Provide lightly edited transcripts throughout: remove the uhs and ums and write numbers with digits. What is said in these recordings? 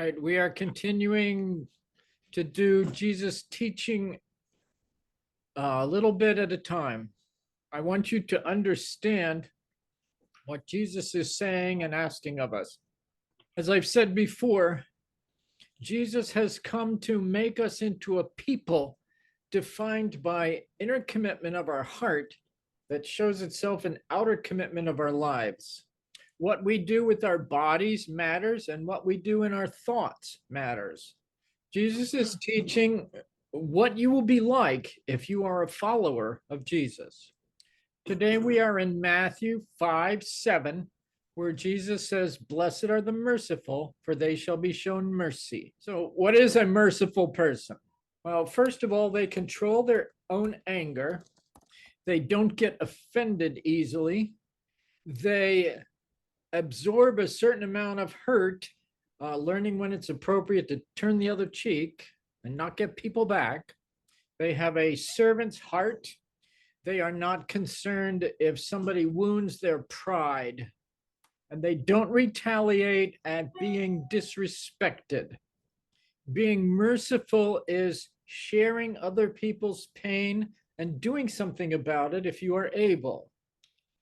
right, we are continuing to do Jesus teaching a little bit at a time. I want you to understand what Jesus is saying and asking of us. As I've said before, Jesus has come to make us into a people defined by inner commitment of our heart that shows itself in outer commitment of our lives. What we do with our bodies matters, and what we do in our thoughts matters. Jesus is teaching what you will be like if you are a follower of Jesus. Today we are in Matthew 5:7, where Jesus says, "Blessed are the merciful, for they shall be shown mercy." So what is a merciful person? Well, first of all, they control their own anger. They don't get offended easily. They absorb a certain amount of hurt, learning when it's appropriate to turn the other cheek and not get people back. They have a servant's heart. They are not concerned if somebody wounds their pride, and they don't retaliate at being disrespected. Being merciful is sharing other people's pain and doing something about it if you are able.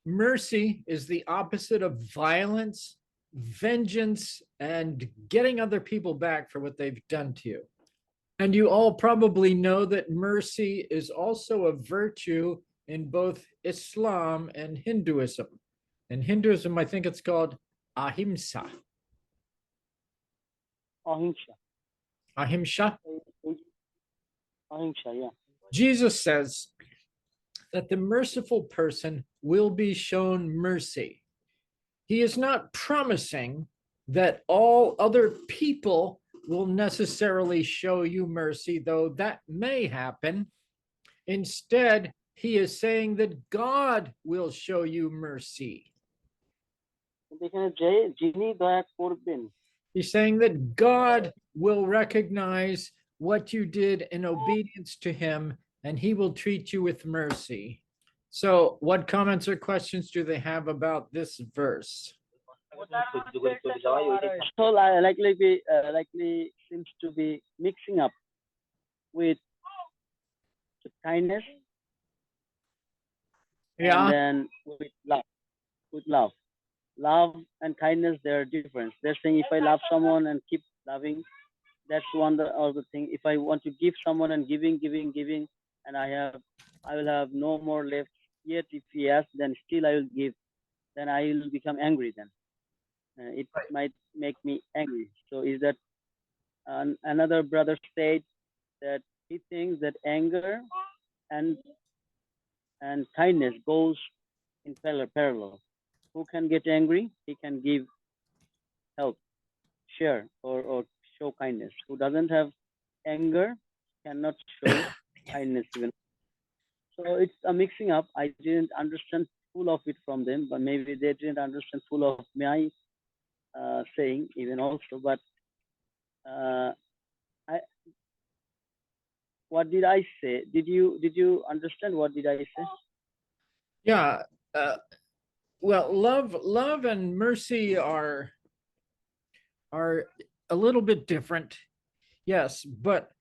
Mercy is the opposite of violence, vengeance, and getting other people back for what they've done to you. And you all probably know that mercy is also a virtue in both Islam and Hinduism. In Hinduism, I think it's called ahimsa. Ahimsa. Ahimsa. Ahimsa, yeah. Jesus says that the merciful person will be shown mercy. He is not promising that all other people will necessarily show you mercy, though that may happen. Instead, he is saying that God will show you mercy. He's saying that God will recognize what you did in obedience to him, and he will treat you with mercy. So what comments or questions do they have about this verse? So likely seems to be mixing up with kindness, Yeah. and then with love. Love and kindness, they're different. They're saying if I love someone and keep loving, that's one other thing. If I want to give someone and giving, and I will have no more left. Yet if he asks, then still I will give. Then I will become angry. Then it might make me angry. So is that another brother said that he thinks that anger and kindness goes in parallel. Who can get angry? He can give help, share, or show kindness. Who doesn't have anger cannot show kindness even. So it's a mixing up. I didn't understand full of it from them, but maybe they didn't understand full of my saying even also. But what did I say? Did you understand what did I say? Yeah. Well, love and mercy are a little bit different. Yes, but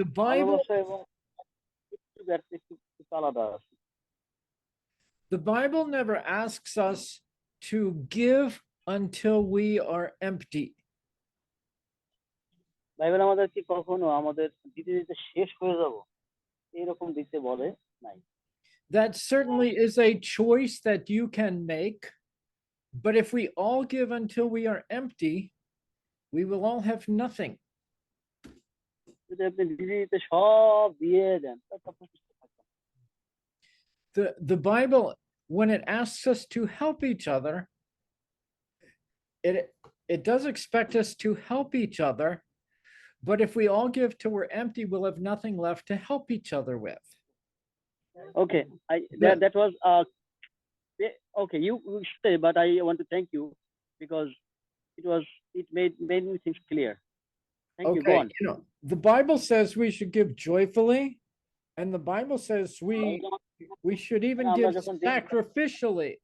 the Bible never asks us to give until we are empty. Bible আমাদের কি কখনো আমাদের দিতে দিতে শেষ হয়ে যাব এরকম দিতে বলে নাই। That certainly is a choice that you can make, but if we all give until we are empty, we will all have nothing. যদি আপনি দিতে দিতে সব দিয়ে দেন, the Bible, when it asks us to help each other, it does expect us to help each other, but if we all give till we're empty, we'll have nothing left to help each other with. Okay, that was okay. You say, but I want to thank you because it made many things clear. Thank you. Go on. You know, the Bible says we should give joyfully, and the Bible says we should even give sacrificially.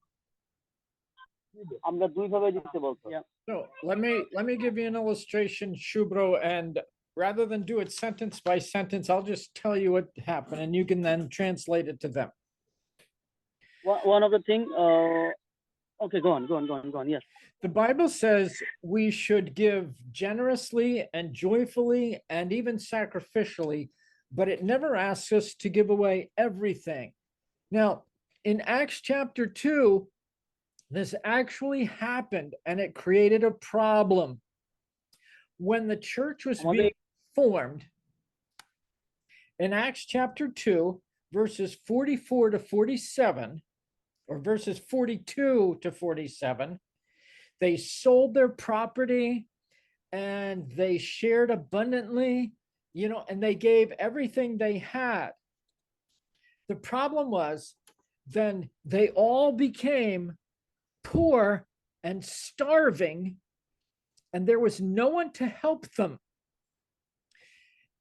আমরা দুইভাবে দিতে বলতো। So let me give you an illustration, Shubro, and rather than do it sentence by sentence, I'll just tell you what happened, and you can then translate it to them. One of the thing. Okay, go on, go on, go on, go on. Yes. The Bible says we should give generously and joyfully and even sacrificially, but it never asks us to give away everything. Now, in Acts chapter 2, this actually happened and it created a problem. When the church was being formed, in Acts chapter 2, verses 44 to 47, or verses 42 to 47, they sold their property and they shared abundantly, and they gave everything they had. The problem was then they all became poor and starving, and there was no one to help them.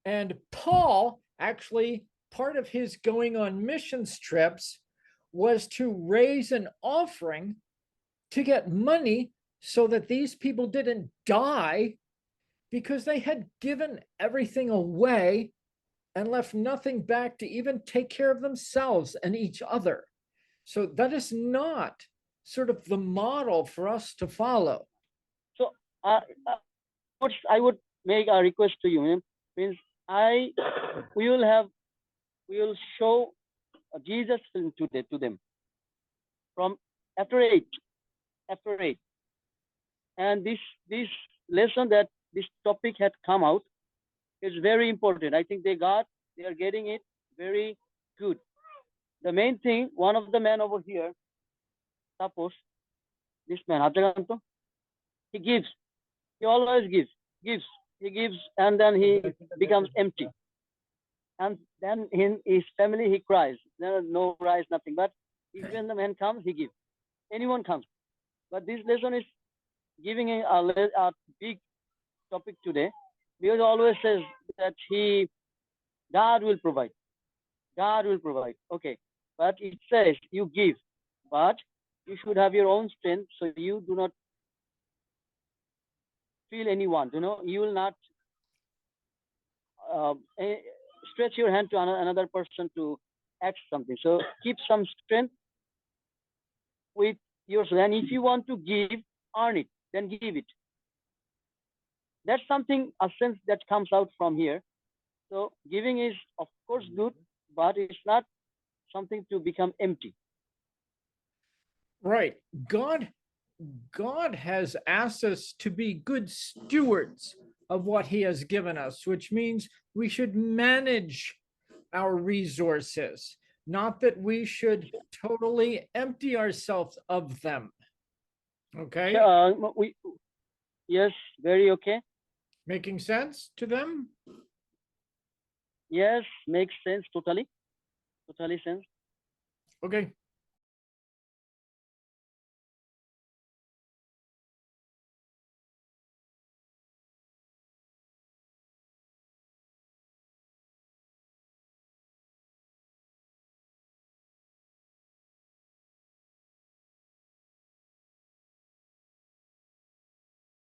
And Paul, actually, part of his going on missions trips was to raise an offering to get money so that these people didn't die because they had given everything away and left nothing back to even take care of themselves and each other. So that is not sort of the model for us to follow. So I would make a request to you. Means we will show a Jesus film today to them from after 8, and this lesson that this topic had come out is very important. I think they are getting it very good. The main thing, one of the men over here, suppose this man, he gives, he always gives, he gives, and then he becomes empty. And then in his family, he cries. There is no cries, nothing. But when the man comes, he gives. Anyone comes. But this lesson is giving a big topic today, because he always says that God will provide. God will provide. Okay. But it says you give, but you should have your own strength, so you do not feel anyone. You will not stretch your hand to another person to act something. So keep some strength with yourself. And if you want to give, earn it, then give it. That's something, a sense that comes out from here. So giving is, of course, good, but it's not something to become empty. Right. God has asked us to be good stewards of what he has given us, which means we should manage our resources, not that we should totally empty ourselves of them. Okay? Yes, very okay. Making sense to them? Yes, makes sense, totally sense. Okay.